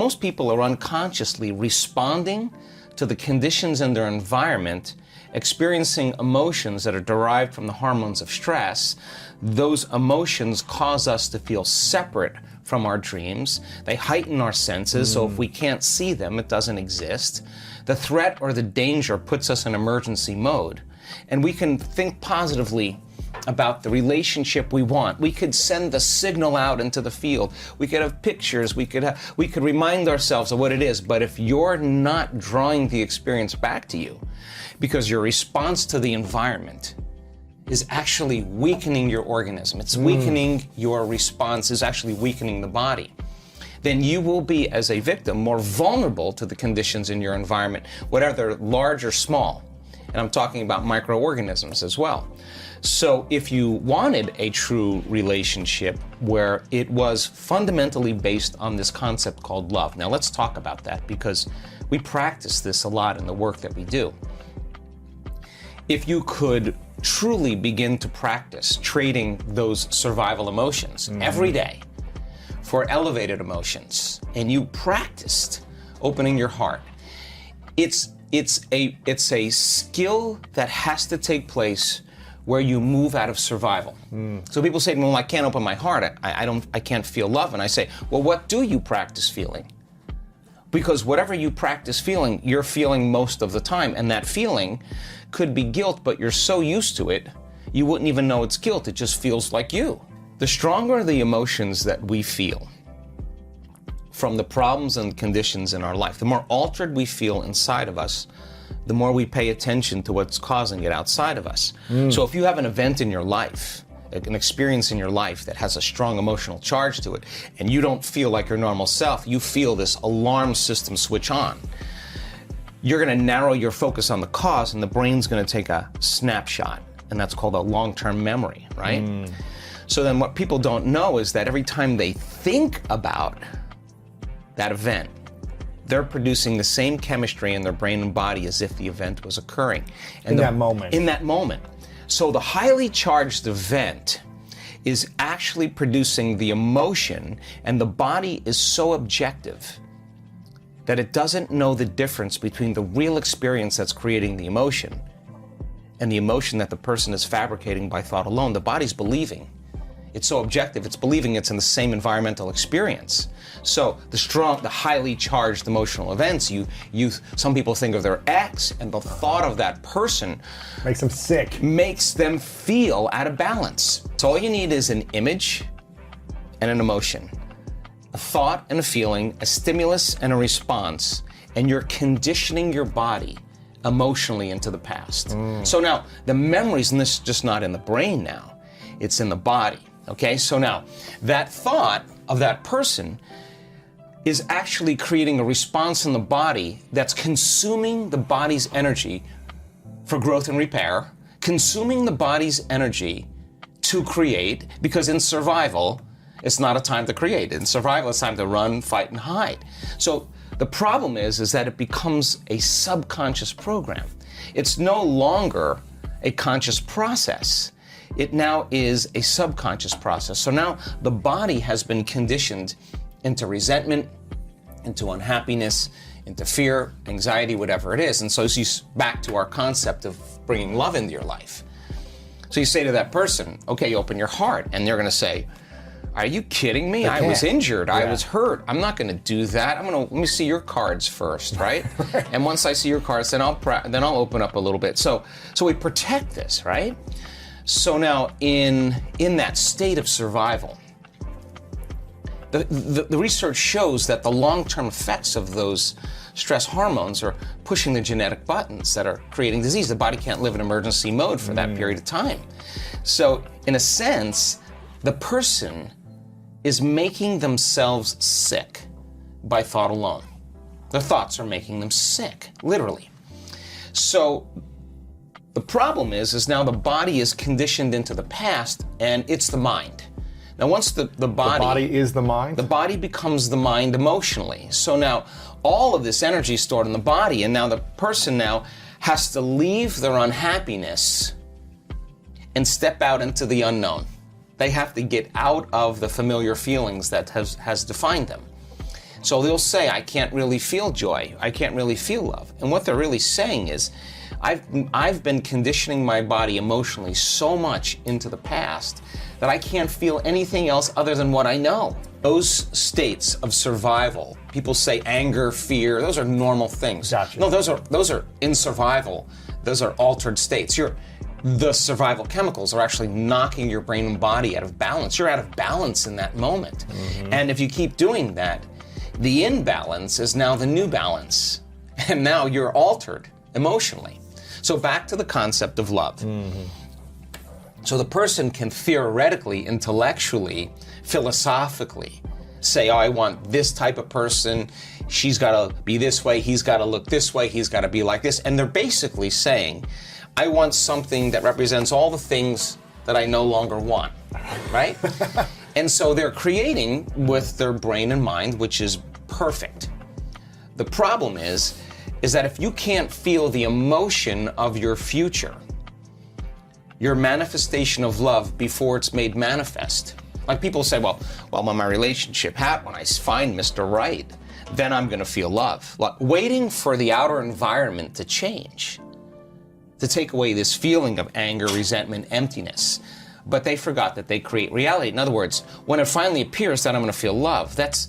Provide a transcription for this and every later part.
most people are unconsciously responding to the conditions in their environment, experiencing emotions that are derived from the hormones of stress. Those emotions cause us to feel separate from our dreams. They heighten our senses, so if we can't see them, it doesn't exist. The threat or the danger puts us in emergency mode, and we can think positively about the relationship we want. We could send the signal out into the field. We could have pictures. We could remind ourselves of what it is. But if you're not drawing the experience back to you, because your response to the environment is actually weakening your organism, it's weakening your response, is actually weakening the body, then you will be, as a victim, more vulnerable to the conditions in your environment, whether large or small. And I'm talking about microorganisms as well. So if you wanted a true relationship where it was fundamentally based on this concept called love, now let's talk about that, because we practice this a lot in the work that we do. If you could truly begin to practice trading those survival emotions every day for elevated emotions, and you practiced opening your heart, it's a skill that has to take place where you move out of survival. So people say to me, well, I can't open my heart. I can't feel love. And I say, well, what do you practice feeling? Because whatever you practice feeling, you're feeling most of the time. And that feeling could be guilt, but you're so used to it, you wouldn't even know it's guilt. It just feels like you. The stronger the emotions that we feel from the problems and conditions in our life, the more altered we feel inside of us, the more we pay attention to what's causing it outside of us. So if you have an event in your life, an experience in your life that has a strong emotional charge to it, and you don't feel like your normal self, you feel this alarm system switch on, you're gonna narrow your focus on the cause, and the brain's gonna take a snapshot, and that's called a long-term memory, right? So then what people don't know is that every time they think about that event, they're producing the same chemistry in their brain and body as if the event was occurring. And that moment. In that moment. So the highly charged event is actually producing the emotion, and the body is so objective that it doesn't know the difference between the real experience that's creating the emotion and the emotion that the person is fabricating by thought alone. The body's believing. It's so objective, it's believing it's in the same environmental experience. So the highly charged emotional events, some people think of their ex, and the thought of that person makes them sick. Makes them feel out of balance. So all you need is an image and an emotion, a thought and a feeling, a stimulus and a response, and you're conditioning your body emotionally into the past. So now, the memories, and this is just not in the brain now, it's in the body. Okay, so now that thought of that person is actually creating a response in the body that's consuming the body's energy for growth and repair, consuming the body's energy to create, because in survival, it's not a time to create. In survival, it's time to run, fight, and hide. So the problem is that it becomes a subconscious program. It's no longer a conscious process. It now is a subconscious process. So now the body has been conditioned into resentment, into unhappiness, into fear, anxiety, whatever it is. And so back to our concept of bringing love into your life. So you say to that person, okay, you open your heart, and they're gonna say, are you kidding me? I was injured, I was hurt. I'm not gonna do that. Let me see your cards first, right? And once I see your cards, then I'll open up a little bit. So we protect this, right? So now, in that state of survival, the research shows that the long-term effects of those stress hormones are pushing the genetic buttons that are creating disease. The body can't live in emergency mode for that period of time. So, in a sense, the person is making themselves sick by thought alone. Their thoughts are making them sick, literally. So, the problem is now the body is conditioned into the past, and it's the mind. Now once the body is the mind? The body becomes the mind emotionally. So now all of this energy is stored in the body, and now the person now has to leave their unhappiness and step out into the unknown. They have to get out of the familiar feelings that has defined them. So they'll say, I can't really feel joy, I can't really feel love. And what they're really saying is, I've been conditioning my body emotionally so much into the past that I can't feel anything else other than what I know. Those states of survival, people say anger, fear, those are normal things. Gotcha. No, those are in survival. Those are altered states. The survival chemicals are actually knocking your brain and body out of balance. You're out of balance in that moment. Mm-hmm. And if you keep doing that, the imbalance is now the new balance. And now you're altered emotionally. So back to the concept of love. Mm-hmm. So the person can theoretically, intellectually, philosophically say, oh, I want this type of person, she's got to be this way, he's got to look this way, he's got to be like this. And they're basically saying, I want something that represents all the things that I no longer want, right? And so they're creating with their brain and mind, which is perfect. The problem is that if you can't feel the emotion of your future, your manifestation of love before it's made manifest. Like people say, well, when my relationship happens, when I find Mr. Right, then I'm gonna feel love. Like waiting for the outer environment to change, to take away this feeling of anger, resentment, emptiness. But they forgot that they create reality. In other words, when it finally appears that I'm gonna feel love, that's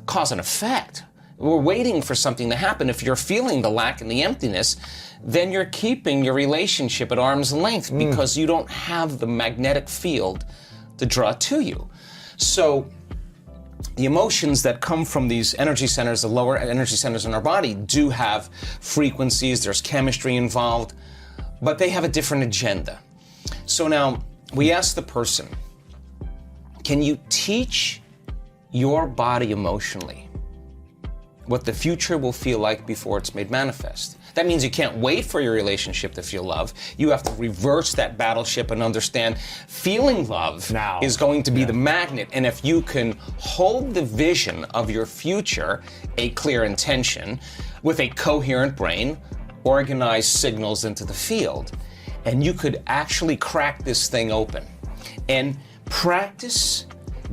cause and effect. We're waiting for something to happen. If you're feeling the lack and the emptiness, then you're keeping your relationship at arm's length because you don't have the magnetic field to draw to you. So the emotions that come from these energy centers, the lower energy centers in our body, do have frequencies, there's chemistry involved, but they have a different agenda. So now we ask the person, can you teach your body emotionally what the future will feel like before it's made manifest? That means you can't wait for your relationship to feel love. You have to reverse that battleship and understand feeling love now is going to be the magnet. And if you can hold the vision of your future, a clear intention, with a coherent brain, organize signals into the field, and you could actually crack this thing open and practice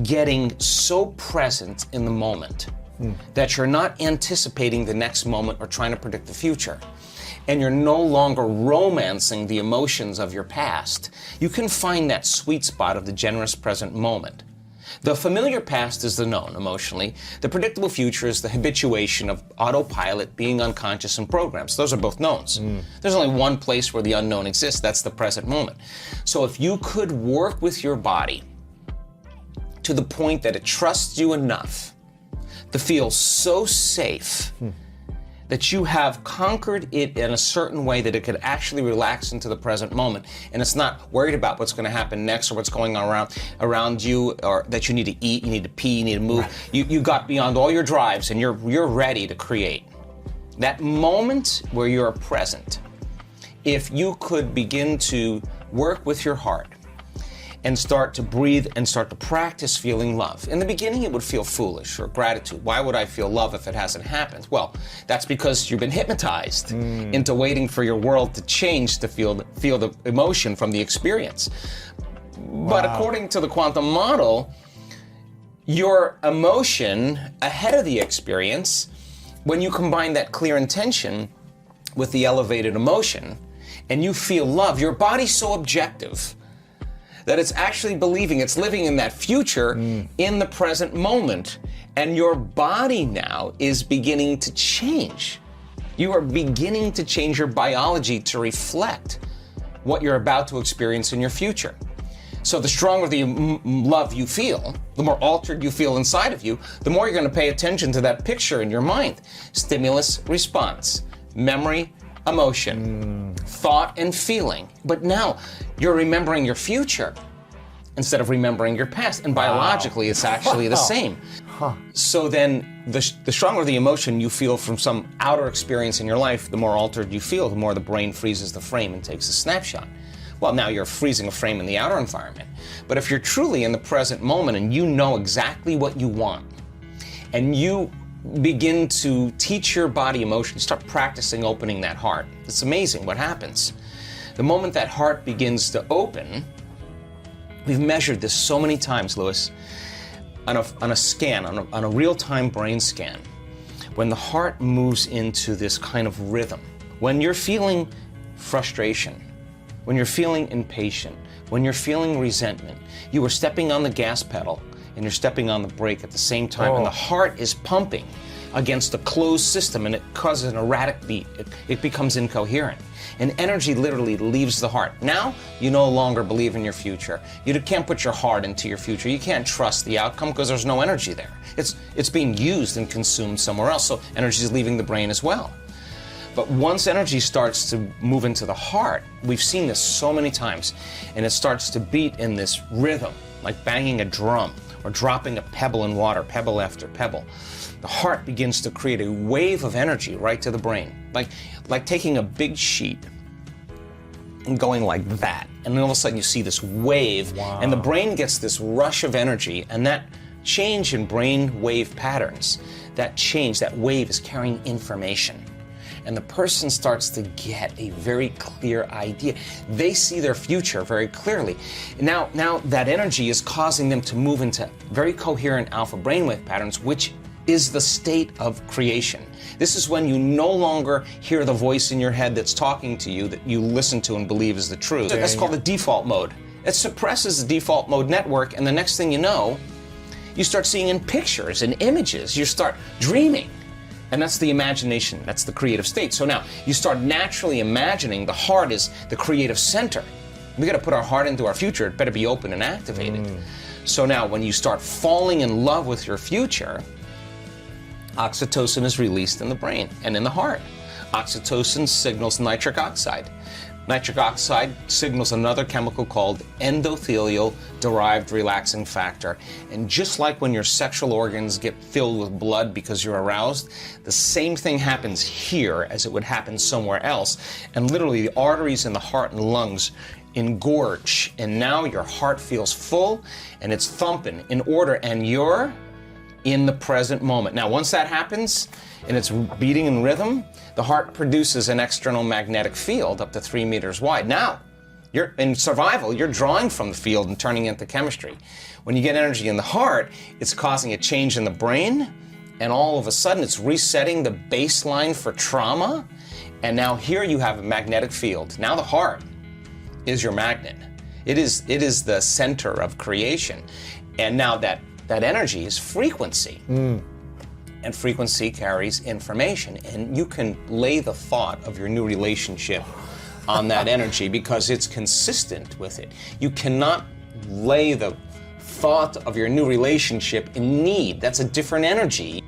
getting so present in the moment that you're not anticipating the next moment or trying to predict the future. And you're no longer romancing the emotions of your past. You can find that sweet spot of the generous present moment. The familiar past is the known emotionally. The predictable future is the habituation of autopilot, being unconscious, and programs. Those are both knowns. There's only one place where the unknown exists. That's the present moment. So if you could work with your body to the point that it trusts you enough to feel so safe that you have conquered it in a certain way that it could actually relax into the present moment, and it's not worried about what's going to happen next or what's going on around you, or that you need to eat, you need to pee, you need to move. You got beyond all your drives and you're ready to create. That moment where you're present, if you could begin to work with your heart and start to breathe and start to practice feeling love. In the beginning, it would feel foolish or gratitude. Why would I feel love if it hasn't happened? Well, that's because you've been hypnotized into waiting for your world to change to feel the emotion from the experience. But according to the quantum model, your emotion ahead of the experience, when you combine that clear intention with the elevated emotion, and you feel love, your body's so objective that it's actually believing it's living in that future in the present moment. And your body now is beginning to change. You are beginning to change your biology to reflect what you're about to experience in your future. So the stronger the love you feel, the more altered you feel inside of you, the more you're going to pay attention to that picture in your mind. Stimulus, response, memory, emotion, thought, and feeling. But now you're remembering your future instead of remembering your past. And biologically, it's actually the same. So then the stronger the emotion you feel from some outer experience in your life, the more altered you feel, the more the brain freezes the frame and takes a snapshot. Well, now you're freezing a frame in the outer environment. But if you're truly in the present moment and you know exactly what you want, and you begin to teach your body emotion, start practicing opening that heart. It's amazing what happens. The moment that heart begins to open, we've measured this so many times, Louis, on a scan, on a real-time brain scan, when the heart moves into this kind of rhythm, when you're feeling frustration, when you're feeling impatient, when you're feeling resentment, you are stepping on the gas pedal and you're stepping on the brake at the same time, and the heart is pumping against a closed system, and it causes an erratic beat. It becomes incoherent. And energy literally leaves the heart. Now, you no longer believe in your future. You can't put your heart into your future. You can't trust the outcome because there's no energy there. It's being used and consumed somewhere else, so energy is leaving the brain as well. But once energy starts to move into the heart, we've seen this so many times, and it starts to beat in this rhythm, like banging a drum or dropping a pebble in water, pebble after pebble. The heart begins to create a wave of energy right to the brain, like taking a big sheet and going like that, and then all of a sudden you see this wave, and the brain gets this rush of energy, and that change in brain wave patterns, that change, that wave is carrying information. And the person starts to get a very clear idea. They see their future very clearly. Now that energy is causing them to move into very coherent alpha brainwave patterns, which is the state of creation. This is when you no longer hear the voice in your head that's talking to you, that you listen to and believe is the truth. That's called the default mode. It suppresses the default mode network, and the next thing you know, you start seeing in pictures and images. You start dreaming. And that's the imagination, that's the creative state. So now you start naturally imagining the heart is the creative center. We got to put our heart into our future. It better be open and activated. So now when you start falling in love with your future, oxytocin is released in the brain and in the heart. Oxytocin signals nitric oxide. Nitric oxide signals another chemical called endothelial-derived relaxing factor. And just like when your sexual organs get filled with blood because you're aroused, the same thing happens here as it would happen somewhere else. And literally the arteries in the heart and lungs engorge, and now your heart feels full and it's thumping in order, and you're in the present moment. Now, once that happens and it's beating in rhythm, the heart produces an external magnetic field up to 3 meters wide. Now, you're in survival, you're drawing from the field and turning it into chemistry. When you get energy in the heart, it's causing a change in the brain, and all of a sudden it's resetting the baseline for trauma, and now here you have a magnetic field. Now the heart is your magnet. It is the center of creation. And now that energy is frequency. And frequency carries information, and you can lay the thought of your new relationship on that energy because it's consistent with it. You cannot lay the thought of your new relationship in need. That's a different energy.